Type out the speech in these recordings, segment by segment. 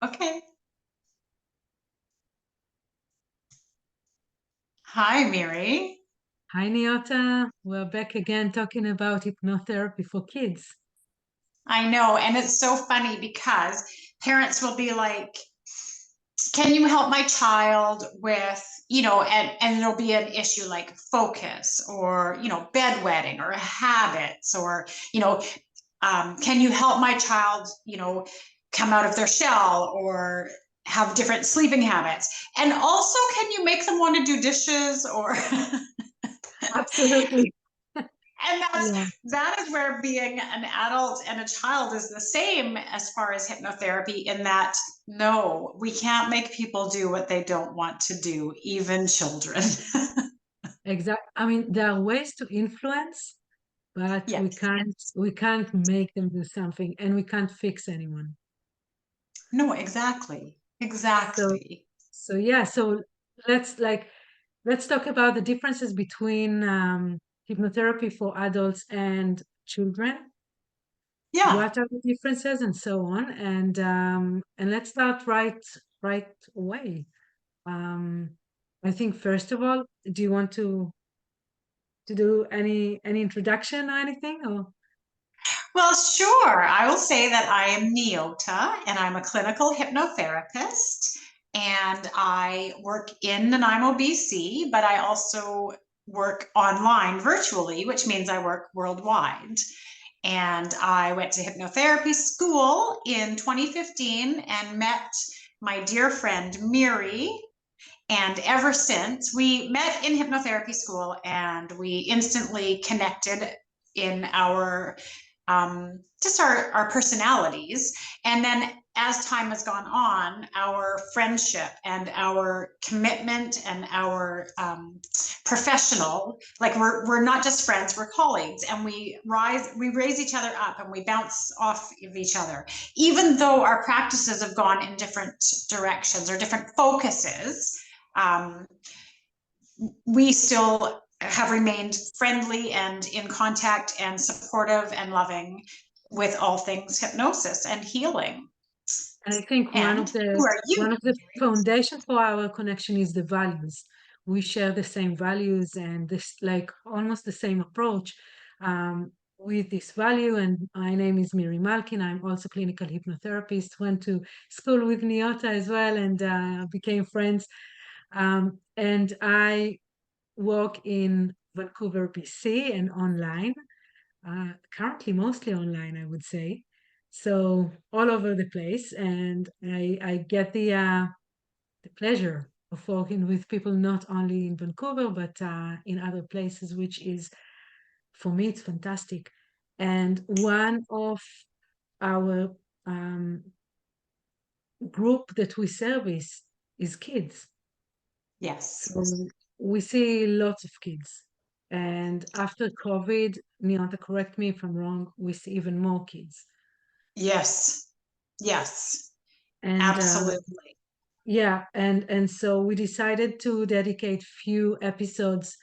Okay. Hi, Miri. Hi, Neota. We're back again talking about hypnotherapy for kids. I know, and it's so funny because parents will be like, can you help my child with, and it'll be an issue like focus or, bedwetting or habits or, can you help my child, come out of their shell or have different sleeping habits? And also, can you make them want to do dishes or Absolutely. and Yeah, that is where being an adult and a child is the same as far as hypnotherapy, in that no, we can't make people do what they don't want to do, even children. exactly. I mean, there are ways to influence, but we Yes. can't we can't make them do something, and we can't fix anyone. No, exactly. So, Exactly. so let's like let's talk about the differences between hypnotherapy for adults and children. Yeah. What are the differences and so on, and let's start right away. Um, I think first of all, do you want to do any introduction or anything? Or Well, sure. I will say that I am Neota and I'm a clinical hypnotherapist. And I work in Nanaimo, BC, but I also work online virtually, which means I work worldwide. And I went to hypnotherapy school in 2015 and met my dear friend Miri. And ever since, we met in hypnotherapy school and we instantly connected in our just our personalities. And then as time has gone on, our friendship and our commitment and our professional, like we're not just friends, we're colleagues, and we raise each other up and we bounce off of each other, even though our practices have gone in different directions or different focuses. um, we still have remained friendly and in contact and supportive and loving with all things hypnosis and healing. I think And who are you? one of the foundation for our connection is the values. We share the same values and this like almost the same approach with this value. And my name is Miri Malkin. I'm also clinical hypnotherapist. Went to school with Neota as well and became friends. And I work in Vancouver, BC, and online. Currently, mostly online, I would say. So all over the place, and I get the pleasure of working with people not only in Vancouver but in other places, which is for me it's fantastic. And one of our group that we service is kids. Yes. So we see lots of kids. And after COVID, Neonta, correct me if I'm wrong, we see even more kids. Yes. Yes. And Absolutely. yeah, and so we decided to dedicate few episodes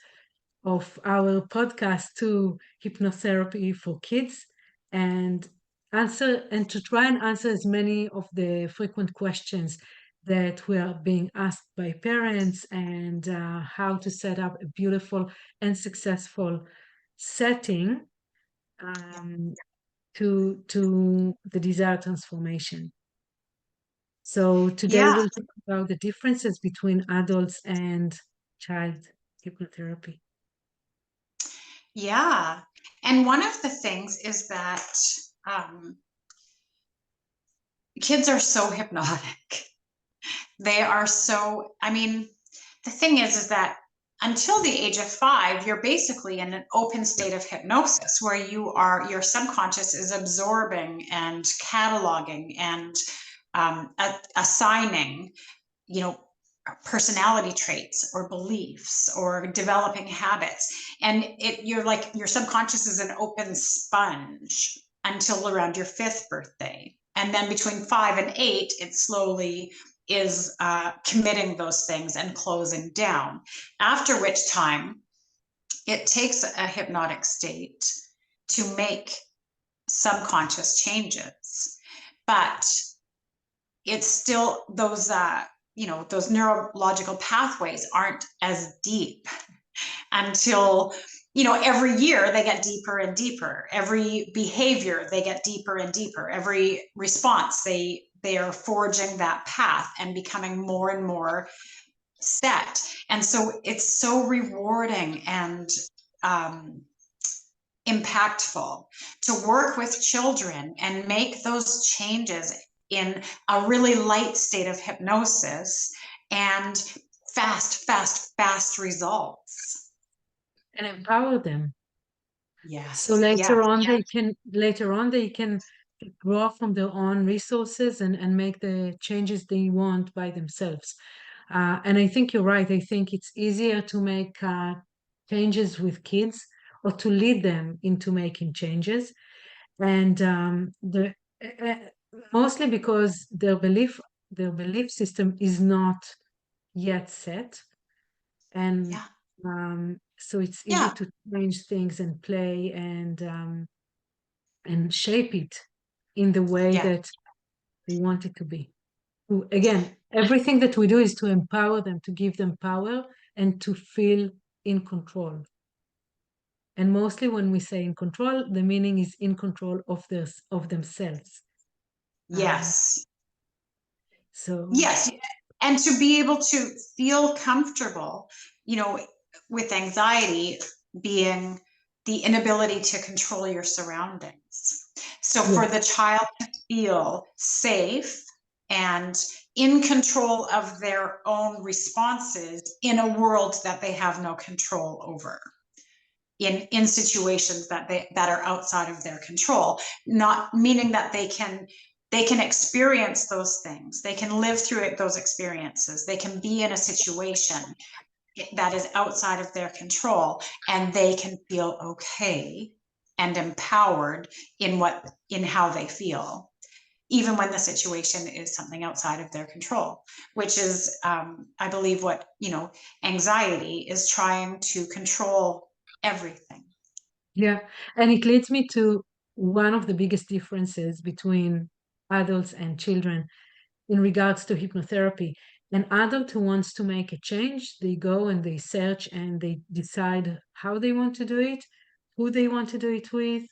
of our podcast to hypnotherapy for kids and answer and to try and answer as many of the frequent questions that we are being asked by parents and how to set up a beautiful and successful setting um, to the desired transformation. So today Yeah. we'll talk about the differences between adults and child hypnotherapy. Yeah. And one of the things is that um, kids are so hypnotic. They are so, I mean, the thing is that until the age of 5, you're basically in an open state of hypnosis where your subconscious is absorbing and cataloging and assigning, you know, personality traits or beliefs or developing habits. And you're like, your subconscious is an open sponge until around your 5th birthday. And then between 5 and 8, it slowly is committing those things and closing down. After which time, it takes a hypnotic state to make subconscious changes. But it's still those, those neurological pathways aren't as deep until, every year they get deeper and deeper. Every behavior, they get deeper and deeper. Every response, they are forging that path and becoming more and more set. And so it's so rewarding and impactful to work with children and make those changes in a really light state of hypnosis and fast results. And empower them. So Yes, later yes, on they can draw from their own resources and make the changes they want by themselves. And I think you're right. I think it's easier to make changes with kids or to lead them into making changes. And uh, mostly because their belief system is not yet set. And yeah, so it's easy yeah, to change things and play and shape it in the way yeah, that they want it to be. Again, everything that we do is to empower them, to give them power and to feel in control. And mostly when we say in control, the meaning is in control of themselves. Um, yes, so yes. And to be able to feel comfortable, you know, with anxiety being the inability to control your surroundings. So for the yes, child to feel safe and in control of their own responses in a world that they have no control over, in situations that are outside of their control, not meaning that they can experience those things, they can live through those experiences, they can be in a situation that is outside of their control, and they can feel okay and empowered in how they feel, even when the situation is something outside of their control, which is, I believe, what, anxiety is trying to control everything. yeah. And it leads me to one of the biggest differences between adults and children in regards to hypnotherapy. An adult who wants to make a change, they go and they search and they decide how they want to do it, who they want to do it with,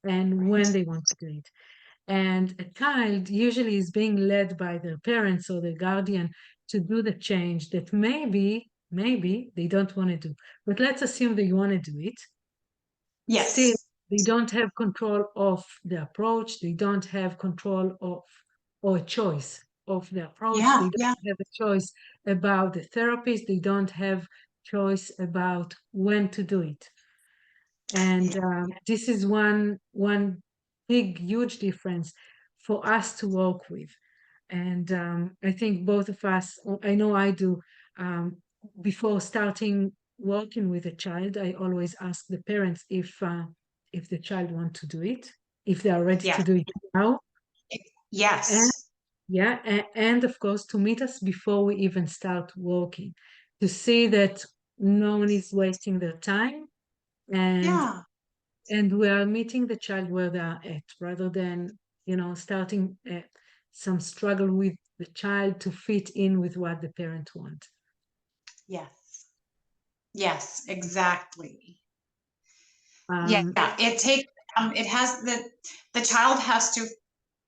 and when Right. they want to do it. And a child usually is being led by their parents or their guardian to do the change that maybe they don't want to do. But let's assume they want to do it. Still, Yes. they don't have control of the approach. They don't have control of or a choice of the approach. Yeah. They Yeah. don't have a choice about the therapist. They don't have choice about when to do it. And Yeah. this is one big, huge difference for us to work with. And I think both of us, I know I do, before starting working with a child, I always ask the parents if the child want to do it, if they are ready to Yeah. do it now. And Yes. yeah, and of course to meet us before we even start working, to see that no one is wasting their time and Yeah. and we are meeting the child where they are at rather than starting some struggle with the child to fit in with what the parent want. Yes. Yes. Exactly. Yeah. um It takes, it has the child has to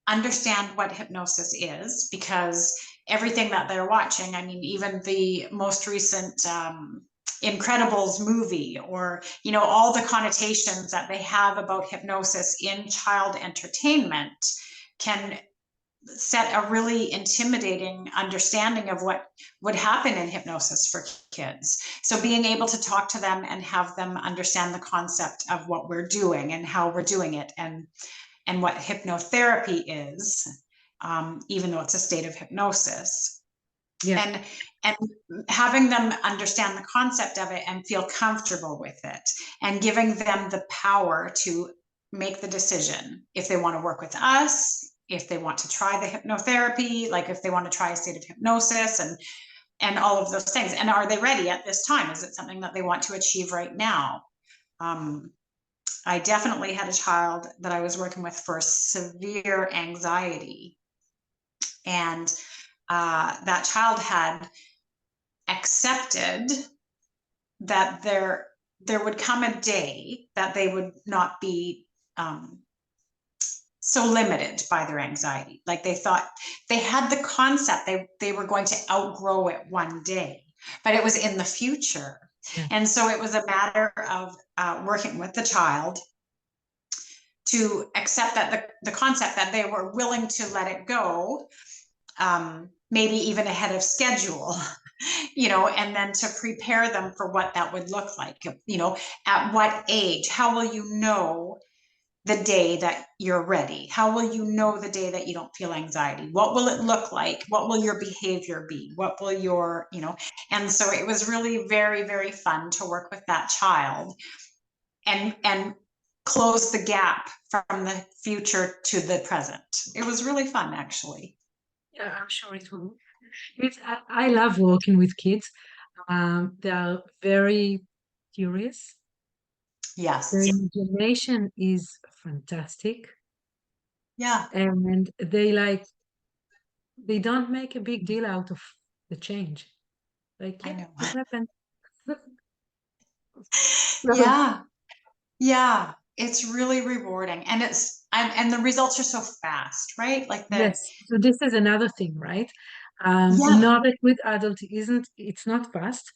understand what hypnosis is, because everything that they're watching, I mean, even the most recent Incredibles movie, or all the connotations that they have about hypnosis in child entertainment, can set a really intimidating understanding of what would happen in hypnosis for kids. So being able to talk to them and have them understand the concept of what we're doing and how we're doing it, and what hypnotherapy is, even though it's a state of hypnosis, yeah, and and having them understand the concept of it and feel comfortable with it, and giving them the power to make the decision if they want to work with us, if they want to try the hypnotherapy, like if they want to try a state of hypnosis, and all of those things, and are they ready at this time, is it something that they want to achieve right now. um, I definitely had a child that I was working with for severe anxiety. And that child had accepted that there would come a day that they would not be so limited by their anxiety. Like they thought they had the concept they were going to outgrow it one day, but it was in the future. Yeah. And so it was a matter of working with the child to accept that the concept that they were willing to let it go, maybe even ahead of schedule, and then to prepare them for what that would look like, at what age, how will you know the day that you're ready? How will you know the day that you don't feel anxiety? What will it look like? What will your behavior be? What will and so it was really very, very fun to work with that child and close the gap from the future to the present. It was really fun, actually. Yeah, I'm sure it will. I love working with kids. They are very curious. Their Yes. imagination is fantastic, Yeah, and they don't make a big deal out of the change. Like, I yeah, know. it happened. So, Yeah. Yeah, it's really rewarding, and and the results are so fast, right? Like the yes. So this is another thing, right? yeah, Not that with adult it's not fast.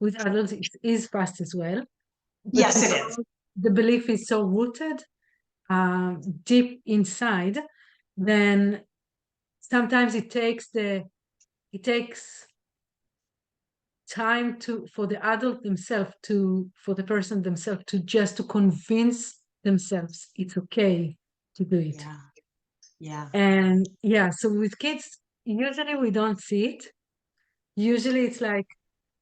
With adults it is fast as well, but yes, it is. because the belief is so rooted deep inside, then sometimes it takes time to for the adult themselves to for the person themselves to just to convince themselves it's okay to do it. Yeah, yeah, And yeah, so with kids, usually we don't see it. Usually it's like,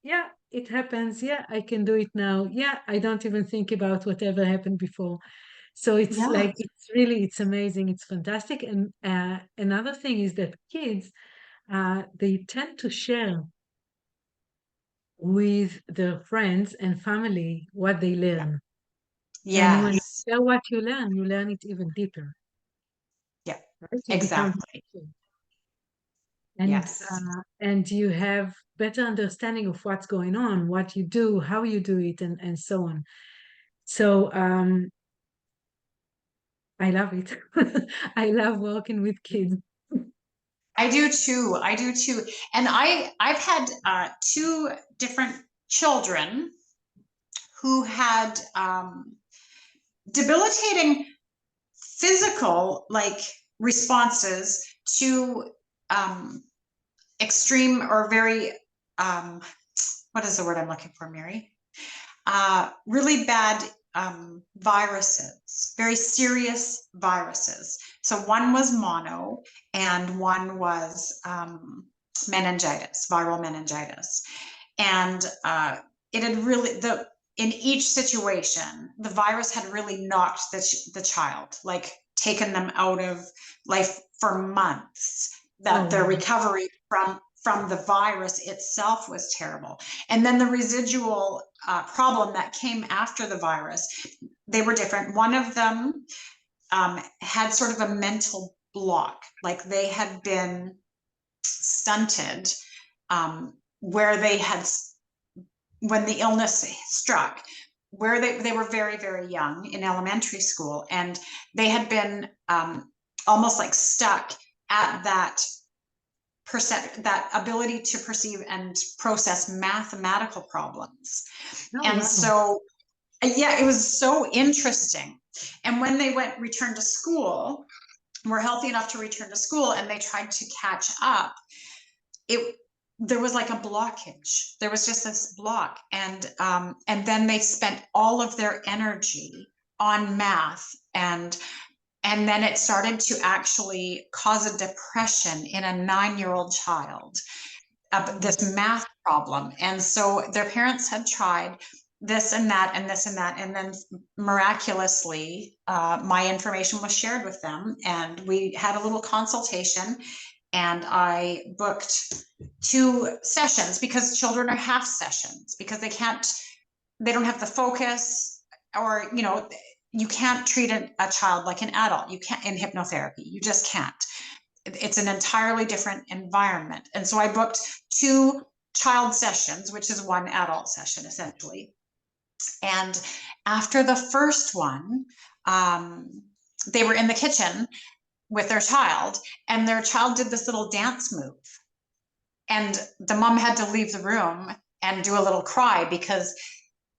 yeah, it happens. Yeah, I can do it now. Yeah, I don't even think about whatever happened before. So it's yeah, like, it's amazing. It's fantastic. And another thing is that kids, they tend to share with their friends and family what they yeah. learn. And when you Yes, share what you learn it even deeper, yeah, right? You become exactly. Yes. and you have better understanding of what's going on, what you do, how you do it, and so on. So I love it. I love working with kids. I do too. I do too. And I've had two different children who had debilitating physical responses to um, extreme or very what is the word I'm looking for, Miri? Really bad viruses, very serious viruses. So one was mono and one was meningitis, viral meningitis. And it had really, in each situation, the virus had really knocked the child, like taken them out of life for months, Oh, that their wow. recovery from the virus itself was terrible. And then the residual problem that came after the virus, they were different. One of them had sort of a mental block, like they had been stunted where they had, when the illness struck, where they were very, very young in elementary school, and they had been almost like stuck at that ability to perceive and process mathematical problems. Oh, And wow. so, yeah, it was so interesting. And when they returned to school, were healthy enough to return to school, and they tried to catch up, it there was like a blockage. There was just this block, and then they spent all of their energy on math, and then it started to actually cause a depression in a 9-year-old child, this math problem. And so their parents had tried this and that and this and that. And then miraculously, my information was shared with them, and we had a little consultation. And I booked 2 sessions, because children are half sessions, because they don't have the focus, or, you can't treat a child like an adult. You can't in hypnotherapy. You just can't. it's an entirely different environment. And so I booked 2 child sessions, which is 1 adult session essentially. And after the first one, they were in the kitchen with their child, and their child did this little dance move. And the mom had to leave the room and do a little cry because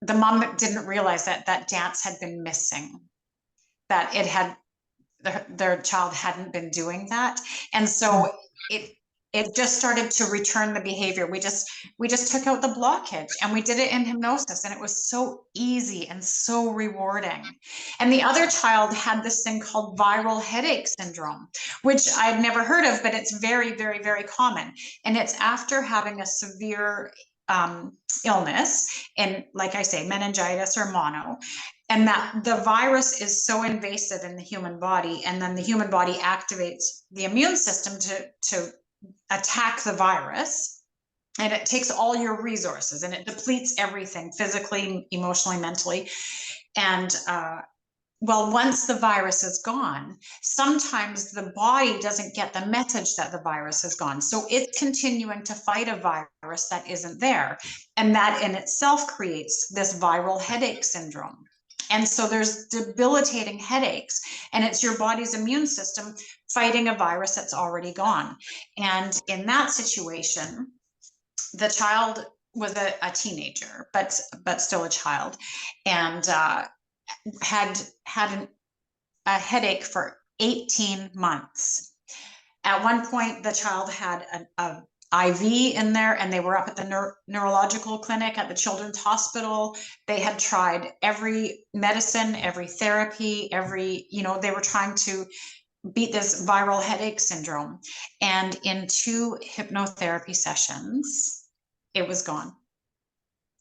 the mom didn't realize that that dance had been missing, that it had, their child hadn't been doing that. And so it just started to return the behavior. We just took out the blockage, and we did it in hypnosis, and it was so easy and so rewarding. And the other child had this thing called viral headache syndrome, which I'd never heard of, but it's very, very, very common. And it's after having a severe illness, and like I say, meningitis or mono, and that the virus is so invasive in the human body, and then the human body activates the immune system to attack the virus, and it takes all your resources and it depletes everything physically, emotionally, mentally. And well, once the virus is gone, sometimes the body doesn't get the message that the virus is gone. So it's continuing to fight a virus that isn't there. And that in itself creates this viral headache syndrome. And so there's debilitating headaches, and it's your body's immune system fighting a virus that's already gone. And in that situation, the child was a teenager, but still a child, and had a headache for 18 months. At one point, the child had an IV in there, and they were up at the neurological clinic at the Children's Hospital. They had tried every medicine, every therapy, they were trying to beat this viral headache syndrome. And in 2 hypnotherapy sessions, it was gone.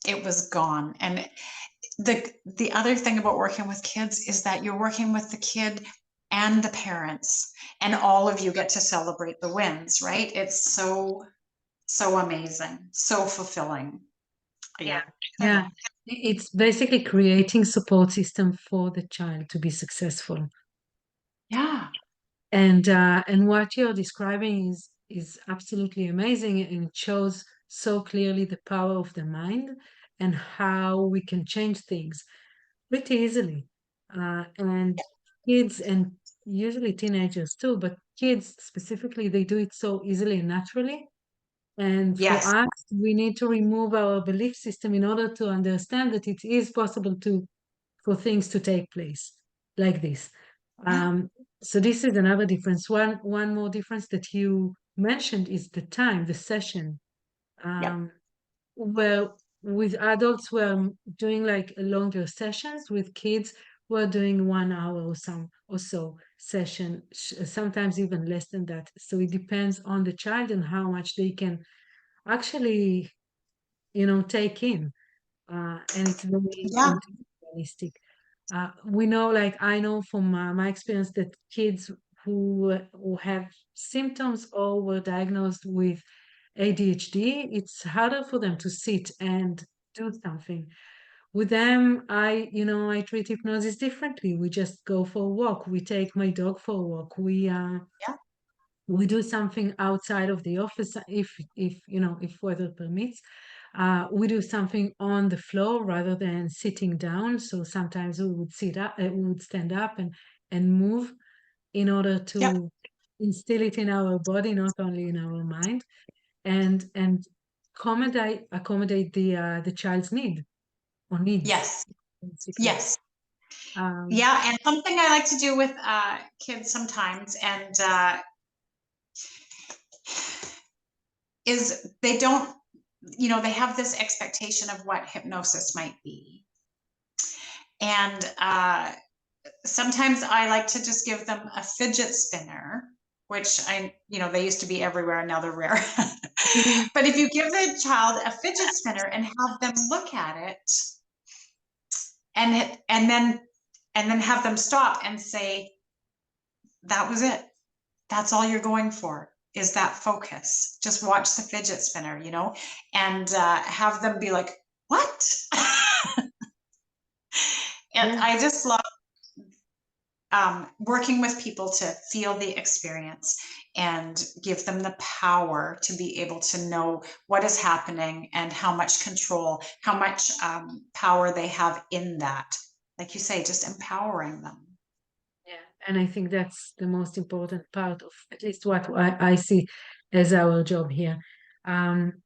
It was gone. And the other thing about working with kids is that you're working with the kid and the parents, and all of you get to celebrate the wins, right? It's so amazing, so fulfilling. Yeah, it's basically creating support system for the child to be successful. Yeah. And what you're describing is absolutely amazing, and it shows so clearly the power of the mind and how we can change things pretty easily. And kids, and usually teenagers too, but kids specifically, they do it so easily and naturally. And for Yes. us, we need to remove our belief system in order to understand that it is possible for things to take place like this. Yeah. So this is another difference. One more difference that you mentioned is the time, the session. Yep. Where with adults we're doing like longer sessions. With kids we're doing 1 hour or so session, sometimes even less than that. So it depends on the child and how much they can actually take in, and it's very Yeah. individualistic. We know, like I know from my experience, that kids who have symptoms or were diagnosed with ADHD, it's harder for them to sit and do something. With them, I treat hypnosis differently. We just go for a walk. We take my dog for a walk. Yeah. We do something outside of the office if weather permits. We do something on the floor rather than sitting down. So sometimes we would sit up, we would stand up and move in order Yep. to instill it in our body, not only in our mind, and accommodate the child's need or needs, Yes. basically. Yes. Um, Yeah. And something I like to do with kids sometimes, and is they don't, they have this expectation of what hypnosis might be. And sometimes I like to just give them a fidget spinner, which they used to be everywhere and now they're rare. But if you give the child a fidget spinner and have them look at it, and then have them stop and say, that was it. That's all you're going for, is that focus. Just watch the fidget spinner, and have them be like, what? And yeah, I just love working with people to feel the experience and give them the power to be able to know what is happening and how much control, how much power they have in that. Like you say, just empowering them. Yeah, and I think that's the most important part of at least what I see as our job here.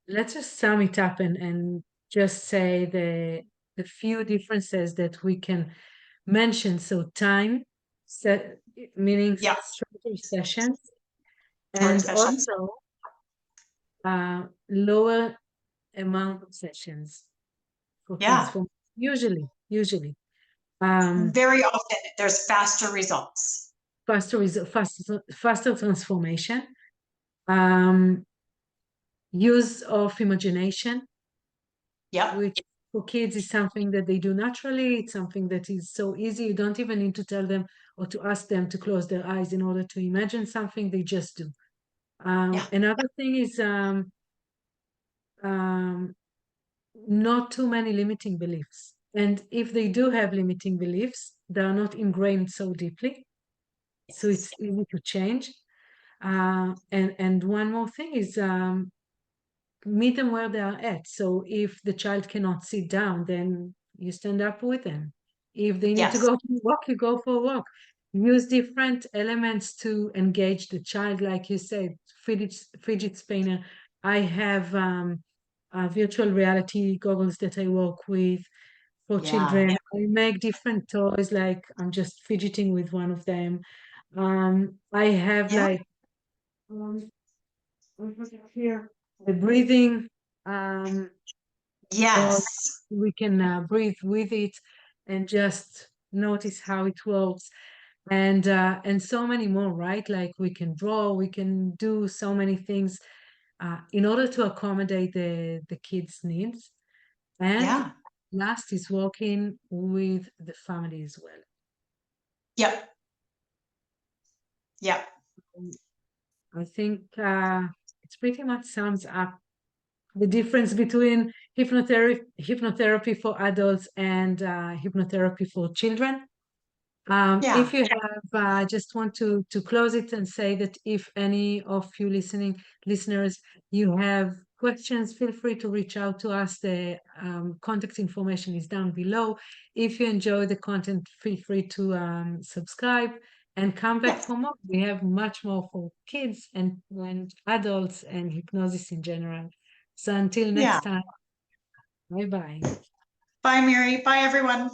Let's just sum it up and just say the few differences that we can mention. So time, set, meaning Yeah, shorter sessions, short and sessions. also lower amount of sessions for Yeah, transform. Usually, um, very often there's faster results. faster transformation. Um, use of imagination, Yep, which for kids is something that they do naturally. It's something that is so easy. You don't even need to tell them or to ask them to close their eyes in order to imagine something. They just do. yeah, Another thing is um, not too many limiting beliefs. And if they do have limiting beliefs, they are not ingrained so deeply. So yes, it's easy to change. And one more thing is meet them where they are at. So if the child cannot sit down, then you stand up with them. If they need to yes, go to walk, you go for a walk. Use different elements to engage the child, like you said, fidget spinner. I have virtual reality goggles that I work with for yeah, children. I make different toys, like I'm just fidgeting with one of them. I have yeah, like um, what was it here? The breathing um, or yes, we can breathe with it and just notice how it works and so many more, right? Like we can draw, we can do so many things in order to accommodate the kids' needs. And yeah, last is working with the family as well. yep, yep, I think it pretty much sums up the difference between hypnotherapy for adults and hypnotherapy for children. yeah, If you have, just want to close it and say that if any of you listeners, you have questions, feel free to reach out to us. The contact information is down below. If you enjoy the content, feel free to subscribe and come back yes, for more. We have much more for kids and adults and hypnosis in general. So until yeah. next time, bye bye. Bye, Miri. Bye, everyone.